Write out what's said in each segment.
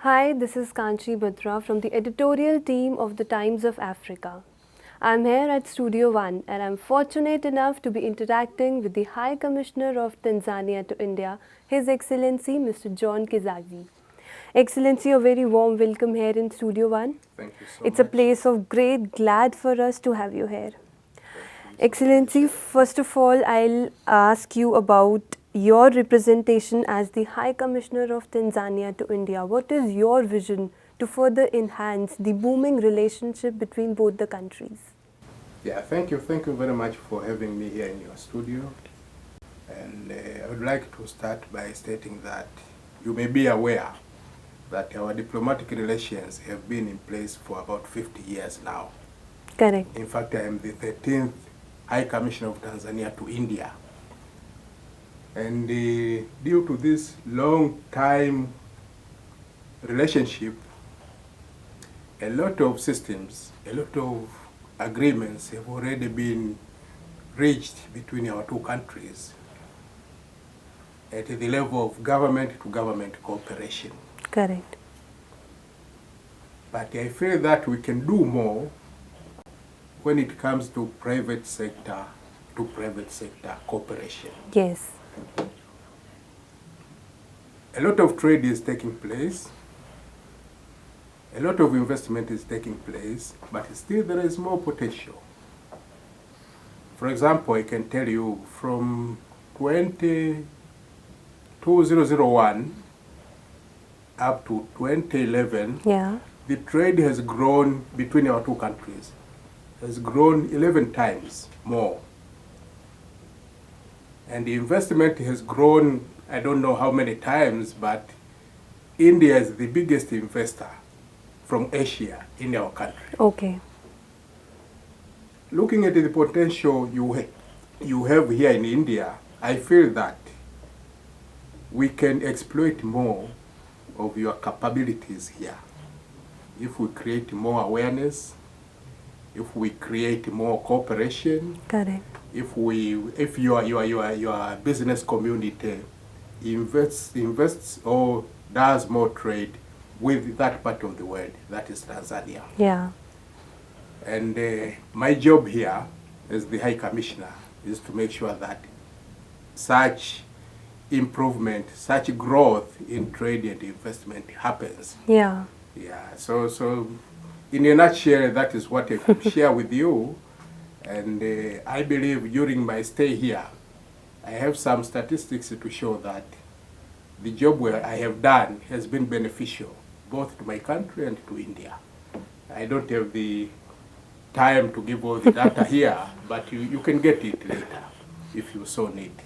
Hi, this is Kanchi Batra from the editorial team of the Times of Africa. I'm here at Studio One and I'm fortunate enough to be interacting with the High Commissioner of Tanzania to India, His Excellency Mr. John Kizagi. Excellency, a very warm welcome here in Studio One. Thank you so It's much. a place of great glad for us to have you here. Excellency, first of all, I'll ask you about your representation as the High Commissioner of Tanzania to India. What is your vision to further enhance the booming relationship between both the countries? Yeah, thank you. Thank you very much for having me here in your studio. And I would like to start by stating that you may be aware that our diplomatic relations have been in place for about 50 years now. Correct. In fact, I am the 13th High Commissioner of Tanzania to India. And due to this long time relationship, a lot of systems, a lot of agreements have already been reached between our two countries at the level of government-to-government cooperation. Correct. But I feel that we can do more when it comes to private sector cooperation. Yes. A lot of trade is taking place, a lot of investment is taking place, but still there is more potential. For example, I can tell you from 2001 up to 2011, the trade has grown between our two countries, has grown 11 times more. And the investment has grown, I don't know how many times, but India is the biggest investor from Asia in our country. Okay. Looking at the potential you have here in India, I feel that we can exploit more of your capabilities here. If we create more awareness, if we create more cooperation, Correct. if your business community invests or does more trade with that part of the world, that is Tanzania. Yeah. And my job here as the High Commissioner is to make sure that such improvement, such growth in trade and investment happens. Yeah. Yeah. So in a nutshell, that is what I could share with you. And I believe during my stay here, I have some statistics to show that the job where I have done has been beneficial, both to my country and to India. I don't have the time to give all the data here, but you can get it later if you so need.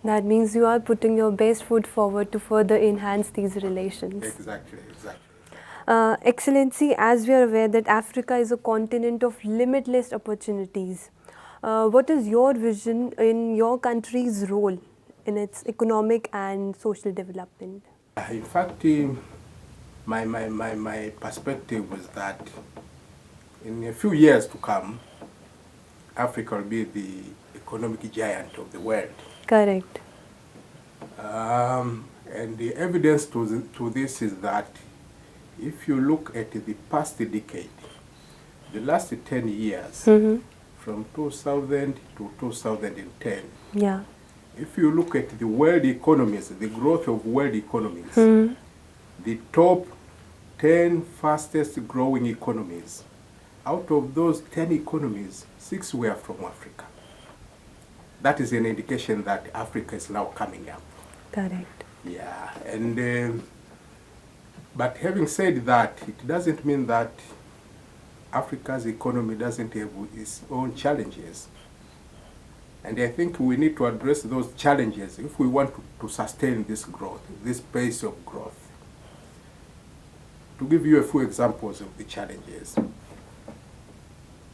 That means you are putting your best foot forward to further enhance these relations. Exactly. Excellency, as we are aware that Africa is a continent of limitless opportunities, what is your vision in your country's role in its economic and social development? In fact, my perspective was that in a few years to come, Africa will be the economic giant of the world. Correct. And the evidence to this is that if you look at the past decade, the last 10 years, from 2000 to 2010, yeah. If you look at the world economies, the growth of world economies, the top 10 fastest growing economies, out of those 10 economies, 6 were from Africa. That is an indication that Africa is now coming up. Correct. Yeah, and but having said that, it doesn't mean that Africa's economy doesn't have its own challenges. And I think we need to address those challenges if we want to sustain this growth, this pace of growth. To give you a few examples of the challenges,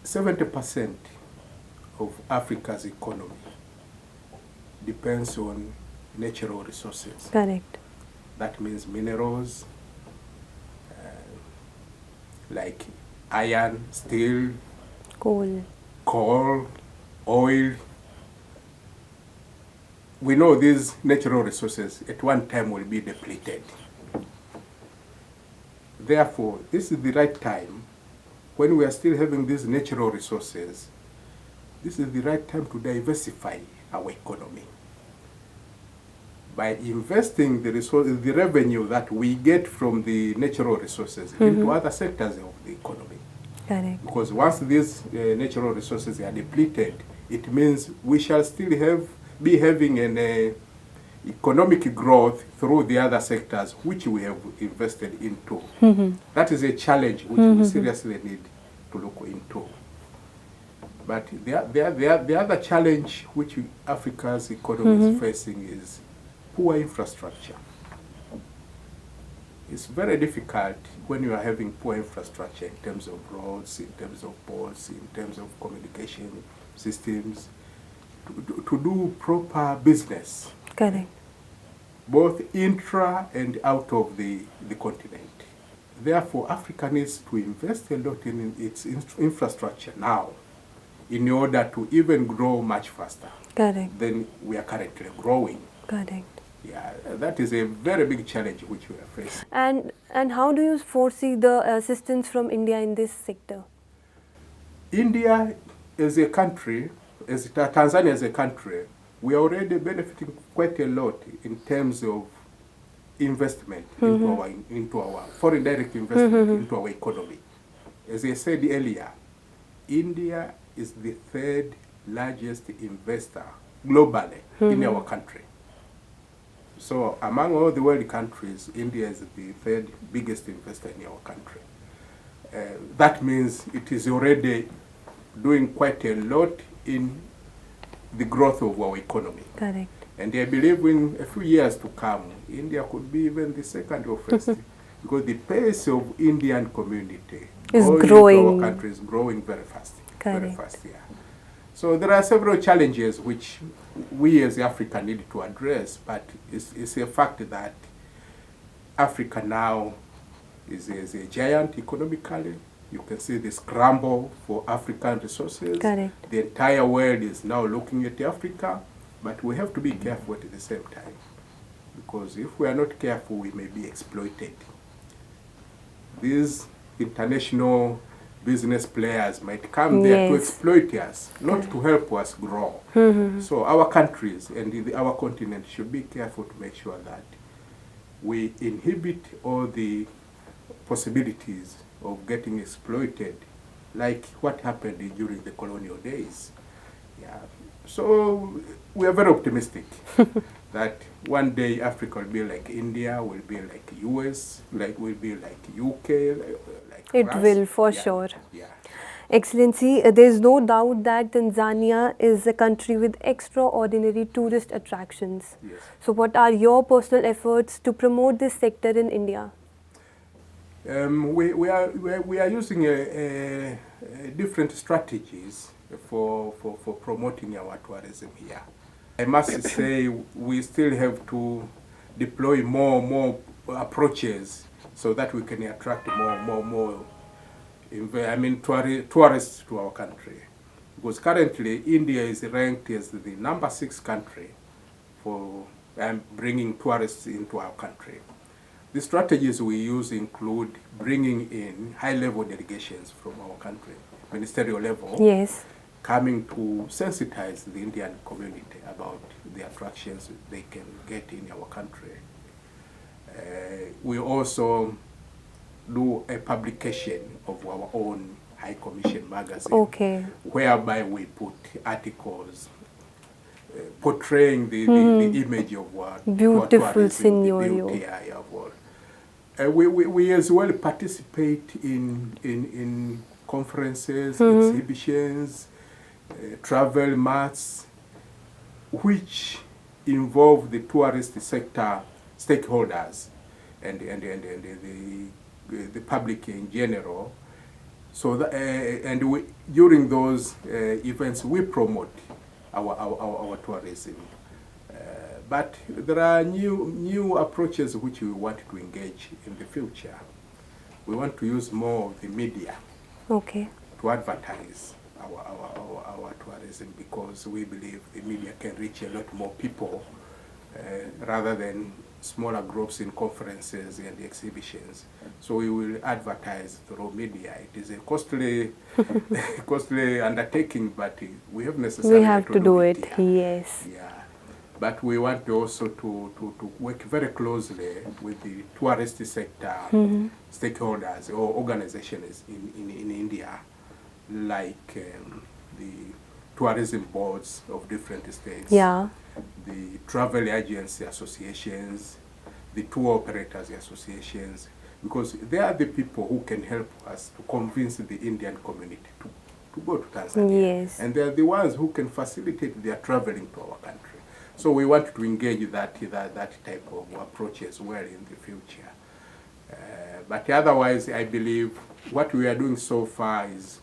70% of Africa's economy depends on natural resources. Correct. That means minerals, like iron, steel, coal, oil. We know these natural resources at one time will be depleted. Therefore, this is the right time, when we are still having these natural resources, this is the right time to diversify our economy. By investing the resources, the revenue that we get from the natural resources into other sectors of the economy. Correct. Because once these natural resources are depleted, it means we shall still be having an economic growth through the other sectors which we have invested into. That is a challenge which we seriously need to look into. But the other challenge which Africa's economy is facing is poor infrastructure. It's very difficult when you are having poor infrastructure in terms of roads, in terms of ports, in terms of communication systems, to do proper business. Correct. Both intra and out of the continent. Therefore, Africa needs to invest a lot in its infrastructure now in order to even grow much faster Correct. than we are currently growing. Correct. Yeah, that is a very big challenge which we are facing. And how do you foresee the assistance from India in this sector? India as a country, as Tanzania as a country, we are already benefiting quite a lot in terms of investment into our foreign direct investment into our economy. As I said earlier, India is the third largest investor globally in our country. So among all the world countries, India is the third biggest investor in our country. That means it is already doing quite a lot in the growth of our economy. Correct. And I believe in a few years to come, India could be even the second or first, because the pace of Indian community is into growing. our country is growing very fast. Correct. Very fast, yeah. So there are several challenges which we as Africa need to address, but it's a fact that Africa now is a giant economically. You can see the scramble for African resources. Correct. The entire world is now looking at Africa, but we have to be careful at the same time, because if we are not careful, we may be exploited. These international business players might come there to exploit us, not to help us grow. So our countries and our continent should be careful to make sure that we inhibit all the possibilities of getting exploited, like what happened during the colonial days. Yeah. So we are very optimistic that one day Africa will be like India, will be like US, will be like UK, like It France. will, for sure. Yeah. Excellency, there is no doubt that Tanzania is a country with extraordinary tourist attractions. Yes. So what are your personal efforts to promote this sector in India? We are using different strategies for promoting our tourism here. I must say we still have to deploy more approaches so that we can attract more tourists to our country. Because currently India is ranked as the number 6 country for bringing tourists into our country. The strategies we use include bringing in high-level delegations from our country, ministerial level, coming to sensitize the Indian community about the attractions they can get in our country. We also do a publication of our own High Commission magazine, whereby we put articles portraying the image of what beautiful scenario. We as well participate in conferences, exhibitions, travel marts, which involve the tourist sector stakeholders and the public in general. So during those events we promote our tourism. But there are new approaches which we want to engage in the future. We want to use more of the media to advertise our tourism, because we believe the media can reach a lot more people rather than smaller groups in conferences and exhibitions. So we will advertise through media. It is a costly, costly undertaking, but we have necessarily We have to do it, here. yes. Yeah. But we want also to work very closely with the tourist sector stakeholders or organizations in India, like the tourism boards of different states, Yeah. the travel agency associations, the tour operators associations, because they are the people who can help us to convince the Indian community to go to Tanzania. Yes. And they are the ones who can facilitate their traveling to our country. So we want to engage that type of approach as well in the future. But otherwise, I believe what we are doing so far is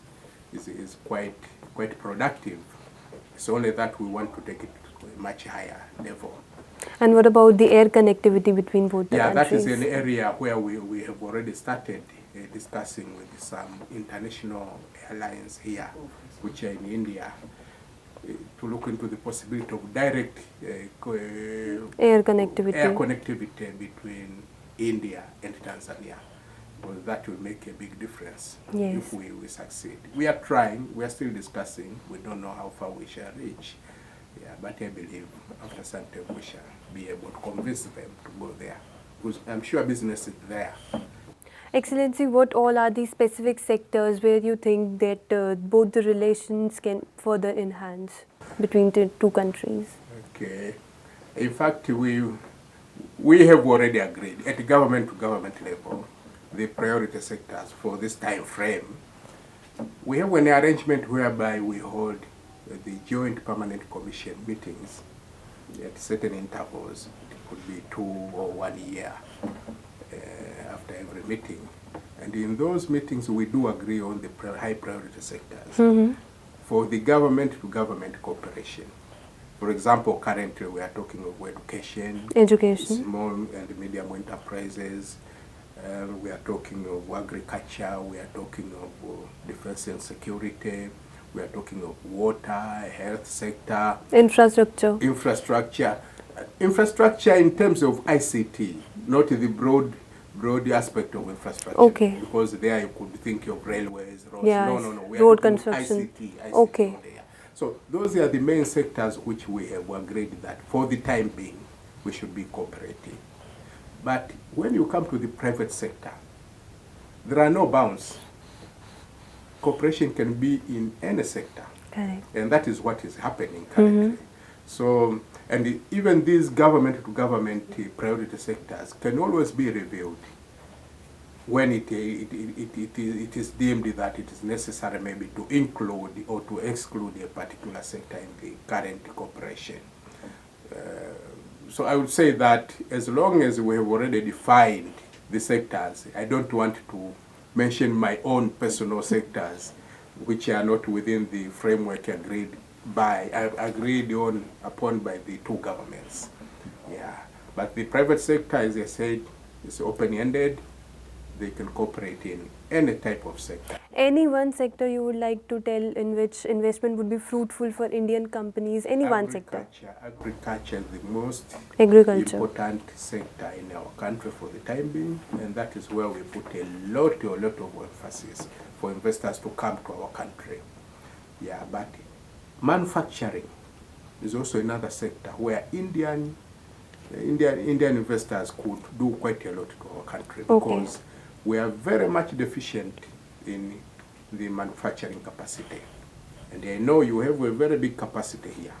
quite productive. It's only that we want to take it to a much higher level. And what about the air connectivity between both the Yeah, countries? that is an area where we have already started discussing with some international airlines here, which are in India, to look into the possibility of direct Air connectivity. between India and Tanzania. Well, that will make a big difference Yes. if we succeed. We are trying, we are still discussing, we don't know how far we shall reach. Yeah, but I believe after some time we shall be able to convince them to go there. Because I'm sure business is there. Excellency, what all are the specific sectors where you think that both the relations can further enhance between the two countries? Okay. In fact, we have already agreed at government to government level the priority sectors for this time frame. We have an arrangement whereby we hold the Joint Permanent Commission meetings at certain intervals. It could be 2 or 1 year after every meeting. And in those meetings, we do agree on the high priority sectors for the government to government cooperation. For example, currently we are talking of education, small and medium enterprises. We are talking of agriculture. We are talking of defense and security. We are talking of water, health sector. Infrastructure. Infrastructure in terms of ICT, not the broad aspect of infrastructure. Okay. Because there you could think of railways, roads. Yes. No. We are Road talking of construction. ICT Okay. there. So those are the main sectors which we have agreed that for the time being we should be cooperating. But when you come to the private sector, there are no bounds. Cooperation can be in any sector. Correct. And that is what is happening currently. So, and even these government-to-government priority sectors can always be reviewed when it is deemed that it is necessary maybe to include or to exclude a particular sector in the current cooperation. So I would say that as long as we have already defined the sectors, I don't want to mention my own personal sectors which are not within the framework agreed upon by the two governments. Yeah. But the private sector, as I said, is open-ended. They can cooperate in any type of sector. Any one sector you would like to tell in which investment would be fruitful for Indian companies? Any one sector? Agriculture is the most important sector in our country for the time being, and that is where we put a lot of emphasis for investors to come to our country. Yeah, but manufacturing is also another sector where Indian investors could do quite a lot to our country because we are very much deficient in the manufacturing capacity. And I know you have a very big capacity here.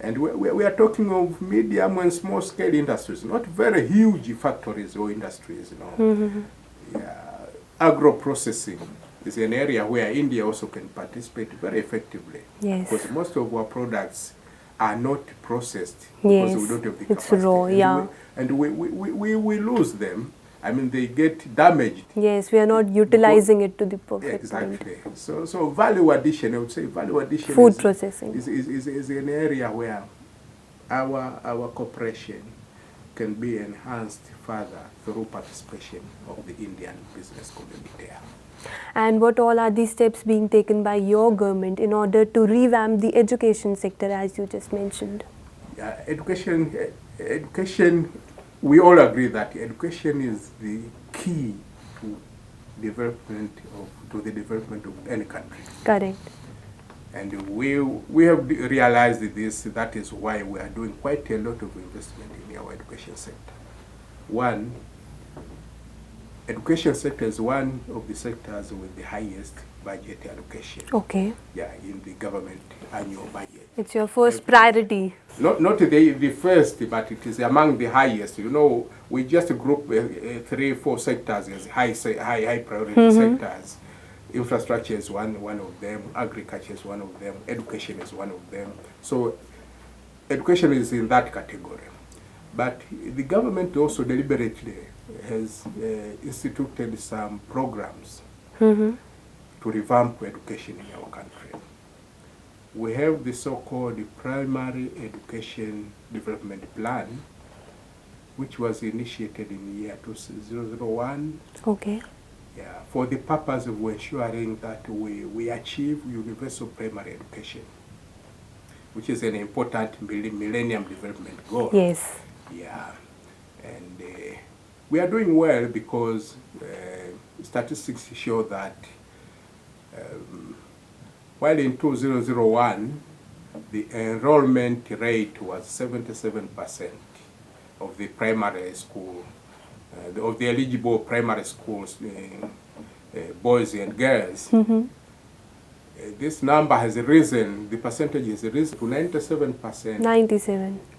And we are talking of medium and small scale industries, not very huge factories or industries, Yeah. Agro-processing is an area where India also can participate very effectively. Yes. Because most of our products are not processed because we don't have the capacity. It's raw, yeah. And we lose them. I mean, they get damaged. Yes, we are not utilizing it to the perfect exactly. So value addition, I would say value addition food processing is an area where our cooperation can be enhanced further through participation of the Indian business community. And what all are the steps being taken by your government in order to revamp the education sector, as you just mentioned? Yeah, education we all agree that education is the key to the development of any country. Correct. And we have realized this. That is why we are doing quite a lot of investment in our education sector. One, education sector is one of the sectors with the highest budget allocation. Okay. Yeah, in the government annual budget. It's your first priority. Not the first, but it is among the highest. You know, we just group 3-4 sectors as high priority sectors. Infrastructure is one of them. Agriculture is one of them. Education is one of them. So, education is in that category. But the government also deliberately has instituted some programs to revamp education in our country. We have the so-called Primary Education Development Plan, which was initiated in the year 2001. Okay. Yeah, for the purpose of ensuring that we achieve universal primary education, which is an important millennium development goal. Yes. Yeah, and we are doing well because statistics show that while in 2001, the enrollment rate was 77% of the primary school, of the eligible primary schools, boys and girls. This number has risen, the percentage has risen to 97%.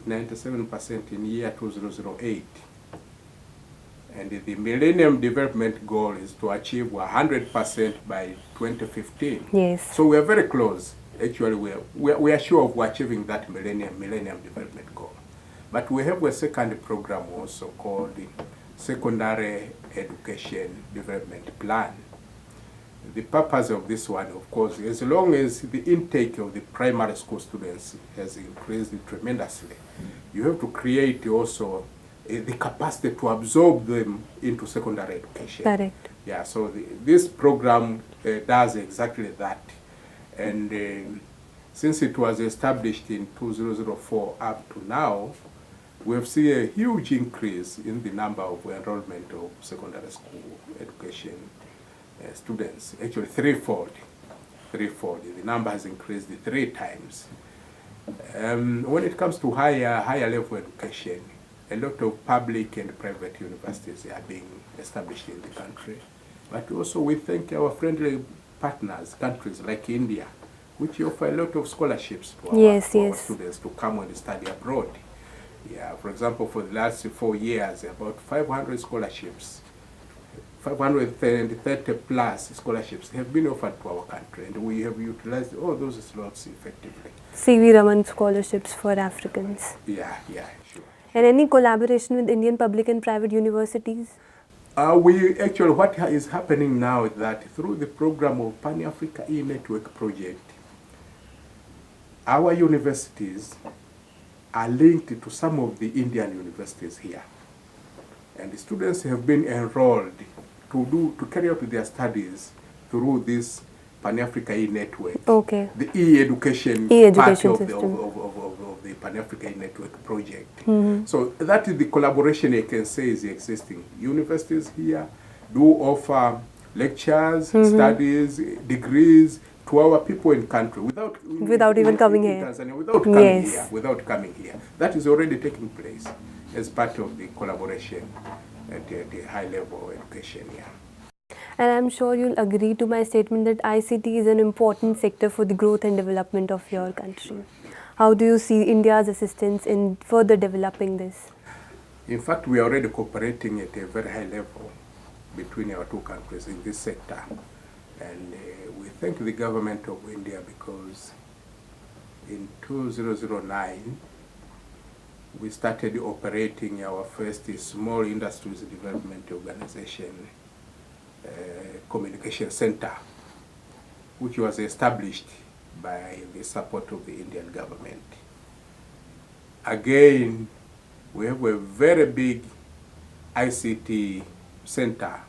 97% in year 2008. And the Millennium Development Goal is to achieve 100% by 2015. Yes. So we are very close. Actually, we are sure of achieving that Millennium Development Goal. But we have a second program also called the Secondary Education Development Plan. The purpose of this one, of course, as long as the intake of the primary school students has increased tremendously, you have to create also the capacity to absorb them into secondary education. Correct. Yeah, so this program does exactly that. And since it was established in 2004 up to now, we have seen a huge increase in the number of enrollment of secondary school education students. Actually, threefold. The number has increased 3 times. When it comes to higher level education, a lot of public and private universities are being established in the country. But also we thank our friendly partners, countries like India, which offer a lot of scholarships to our students to come and study abroad. Yeah, for example, for the last 4 years, about 500 scholarships, 530 plus scholarships have been offered to our country, and we have utilized all those slots effectively. C.V. Raman scholarships for Africans. Yeah, sure. And any collaboration with Indian public and private universities? What is happening now is that through the program of Pan-Africa E-Network project, our universities are linked to some of the Indian universities here. And the students have been enrolled to carry out their studies through this Pan-Africa E-Network. Okay. The e-education part of the Pan-Africa E-Network project. So that is the collaboration I can say is existing. Universities here do offer lectures, studies, degrees to our people in country without even coming here. Tanzania, without coming here. That is already taking place as part of the collaboration at the high level education here. And I'm sure you'll agree to my statement that ICT is an important sector for the growth and development of your country. How do you see India's assistance in further developing this? In fact, we are already cooperating at a very high level between our two countries in this sector. And we thank the government of India because in 2009, we started operating our first small industries development organization, communication center, which was established by the support of the Indian government. Again, we have a very big ICT center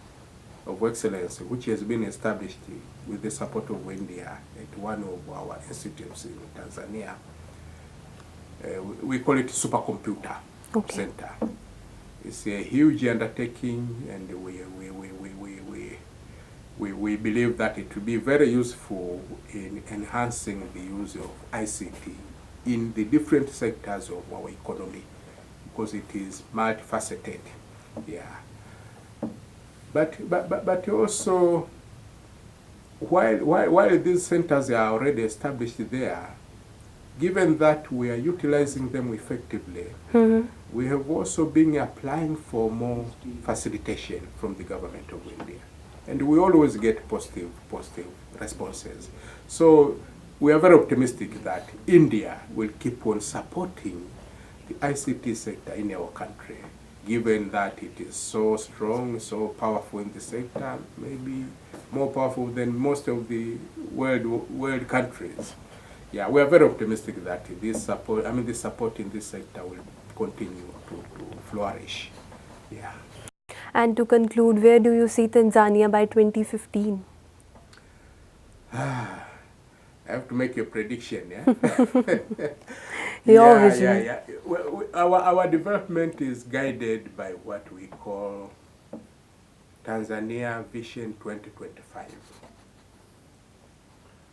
of excellence, which has been established with the support of India at one of our institutes in Tanzania. We call it Supercomputer Center. It's a huge undertaking, and we believe that it will be very useful in enhancing the use of ICT in the different sectors of our economy, because it is multifaceted. Yeah. But also, while these centers are already established there, given that we are utilizing them effectively, we have also been applying for more facilitation from the government of India. And we always get positive responses. So we are very optimistic that India will keep on supporting the ICT sector in our country, given that it is so strong, so powerful in the sector, maybe more powerful than most of the world countries. Yeah, we are very optimistic that this support, the support in this sector will continue to flourish. Yeah. And to conclude, where do you see Tanzania by 2015? I have to make a prediction, yeah? Your vision. Yeah. Our development is guided by what we call Tanzania Vision 2025.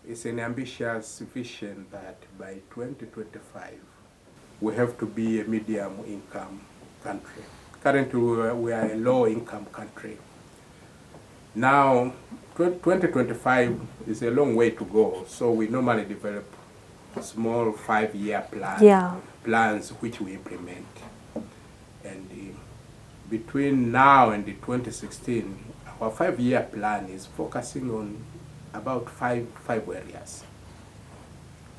It's an ambitious vision that by 2025 we have to be a medium income country. Currently we are a low income country. Now 2025 is a long way to go, so we normally develop small 5-year plans which we implement. And between now and 2016, our 5-year plan is focusing on about five areas.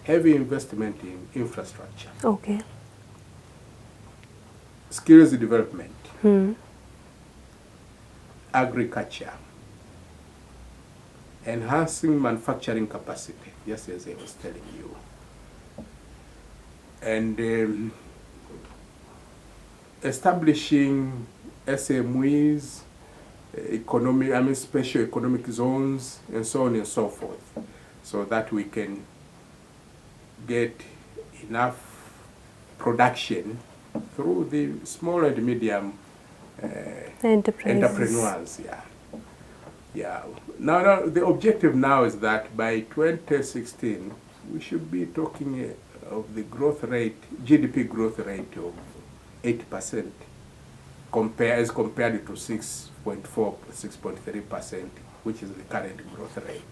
Heavy investment in infrastructure. Okay. Skills development. Agriculture. Enhancing manufacturing capacity, just as I was telling you. And establishing SMEs, special economic zones, and so on and so forth, so that we can get enough production through the small and medium entrepreneurs. Yeah. Now, the objective now is that by 2016, we should be talking of the growth rate, GDP growth rate of 8%, as compared to 6.4, 6.3%, which is the current growth rate.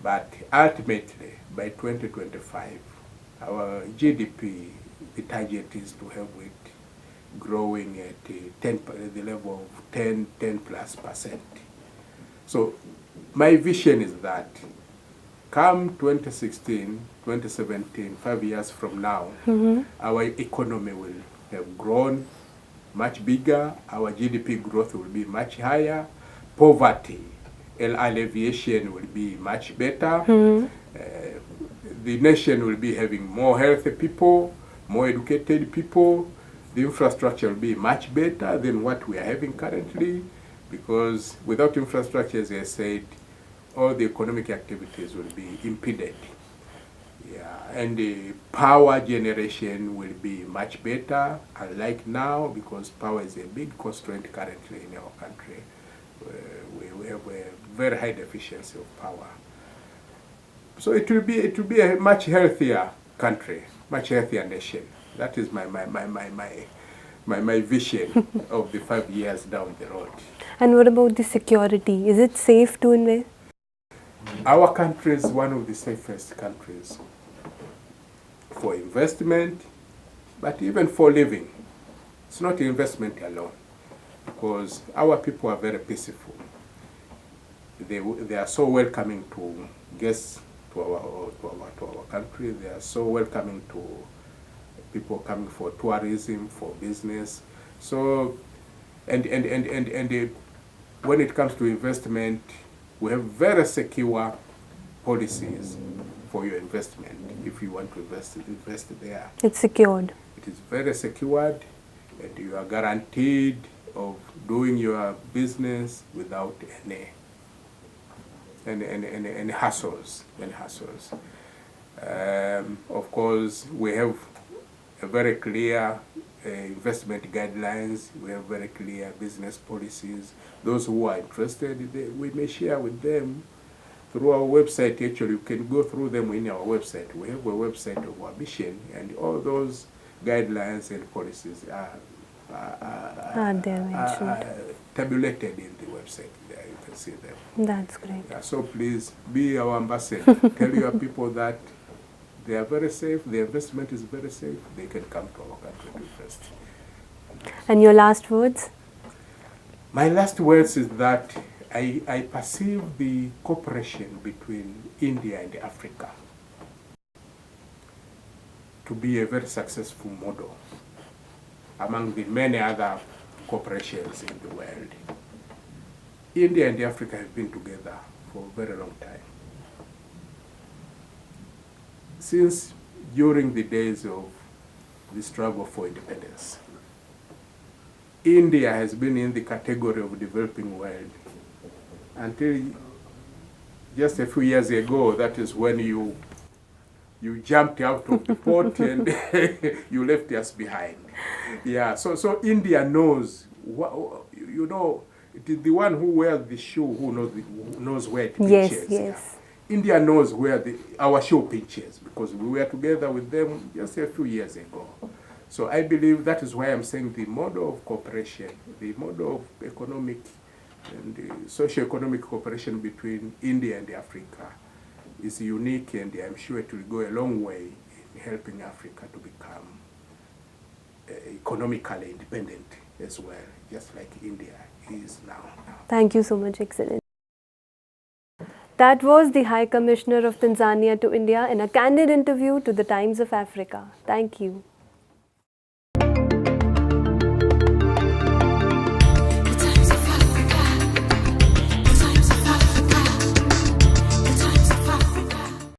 But ultimately, by 2025, our GDP, the target is to have it growing at the level of 10+%. So my vision is that come 2016, 2017, 5 years from now, our economy will have grown much bigger, our GDP growth will be much higher, poverty alleviation will be much better, the nation will be having more healthy people, more educated people, the infrastructure will be much better than what we are having currently, because without infrastructure, as I said, all the economic activities will be impeded. Yeah, and the power generation will be much better, unlike now, because power is a big constraint currently in our country. We have a very high deficiency of power. So it will be a much healthier country, much healthier nation. That is my vision of the 5 years down the road. And what about the security? Is it safe to invest? Our country is one of the safest countries for investment, but even for living. It's not investment alone, because our people are very peaceful. They are so welcoming to guests to our country. They are so welcoming to people coming for tourism, for business. So, and when it comes to investment, we have very secure policies for your investment. If you want to invest there. It's secured. It is very secured, and you are guaranteed of doing your business without any hassles. Of course, we have a very clear investment guidelines. We have very clear business policies. Those who are interested, we may share with them through our website. Actually, you can go through them in our website. We have a website of our mission, and all those guidelines and policies are tabulated in the website. There you can see them. That's great. Yeah, so please be our ambassador. Tell your people that they are very safe, the investment is very safe, they can come to our country to invest. And your last words? My last words is that I perceive the cooperation between India and Africa to be a very successful model among the many other corporations in the world. India and Africa have been together for a very long time. Since during the days of the struggle for independence, India has been in the category of developing world until just a few years ago. That is when you jumped out of the port and you left us behind. Yeah, so India knows, you know, it is the one who wears the shoe who knows where it pinches. Yes. India knows where our shoe pinches, because we were together with them just a few years ago. So I believe that is why I'm saying the model of cooperation, the model of economic and socio-economic cooperation between India and Africa is unique, and I'm sure it will go a long way in helping Africa to become economically independent as well, just like India is now. Thank you so much, Excellent. That was the High Commissioner of Tanzania to India in a candid interview to the Times of Africa. Thank you.